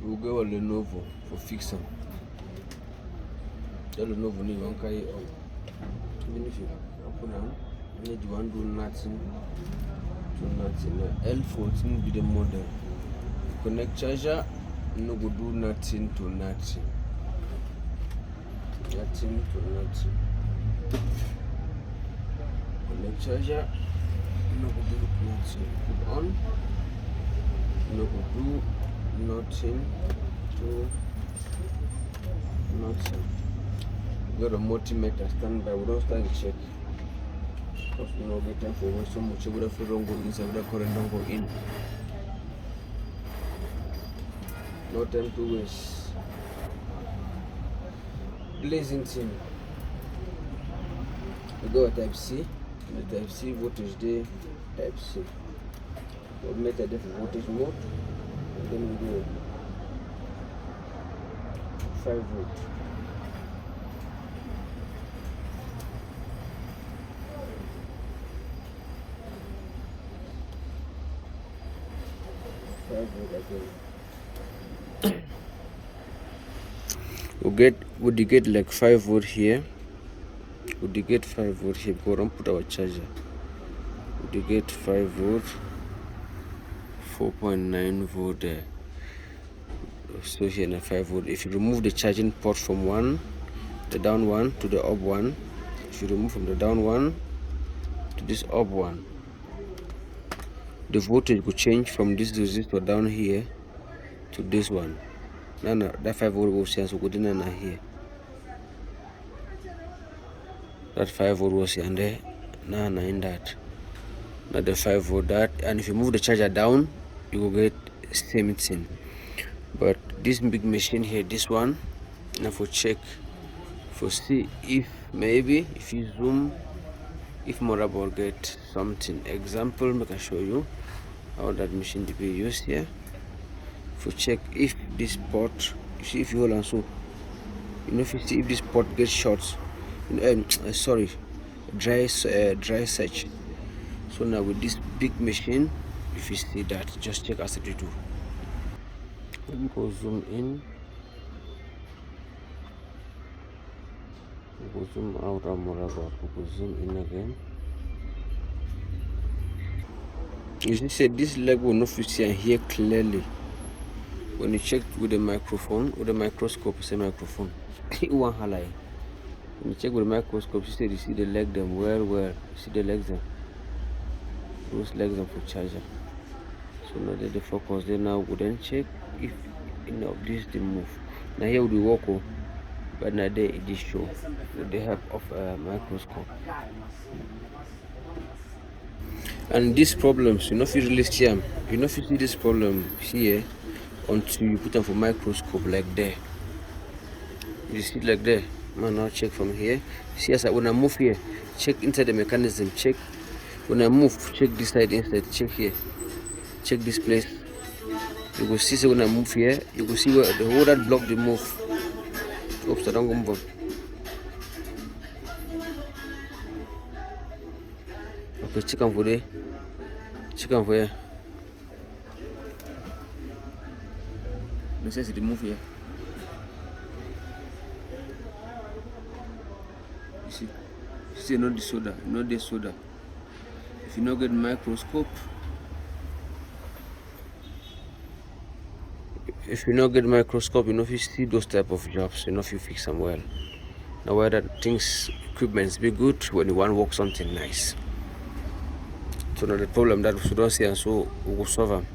we'll go a Lenovo for fixing. The Lenovo need one carry on. Even if you open on, you need one do nothing to nothing. L14 be the model. Connect charger, no go do nothing to nothing. Nothing to nothing. Connect charger, no go do nothing. Put on, no go do nothing to nothing. We got a multimeter standby. We don't start to check because we don't get time for when so much. We don't go inside, the current don't go in. No time to waste. Blazing thing. We go type C. The type C voltage there. Type C. We'll make a different voltage mode. And then we go 5 volt. Would you get like 5 volt here? Would you get 5 volt here? Because we don't put our charger. Would you get 5 volt? 4.9 volt there. So here na 5 volt. If you remove the charging port from the down one to the up one, if you remove from the down one to this up one, the voltage will change from this resistor down here to this one. Now that 5 volt will sense go in and here. That 5 volt was here and there. Now in that. Now the 5 volt that, and if you move the charger down, you will get same thing. But this big machine here, this one, now for check, for see if maybe if you zoom, if motherboard get something. Example, I can show you how that machine to be used here. For check if this port, you see if you hold on, so you know if you see if this port gets short, sorry, dry search. So now with this big machine, if you see that, just check as it do. Let me go zoom in. We go zoom out of motherboard. We go zoom in again. You see, this leg will not fit here clearly. When you check with the microphone, with the microscope, say microphone, one highlight. When you check with the microscope, you see the leg them well. You see the legs them. Those legs are for charger. So now that the focus there, now we then check if any of this they move. Now here we walk, but now there it is show with the help of a microscope. And these problems, you know, if you really see them, you know, if you see this problem here until you put them for microscope like there. You see it like there. Now check from here. See as when I move here, check inside the mechanism. Check when I move, check this side inside. Check here. Check this place. You will see, so when I move here, you will see where the whole that block the move. Oops, I don't go move. Okay, check on for there. Check on for here. Necessity move here. You see, not the soda, not the soda. If you not get microscope, you know if you see those type of jobs, you know if you fix them well. Now whether things equipments be good when you want to work something nice. So now the problem that we don't see, and so we will solve them.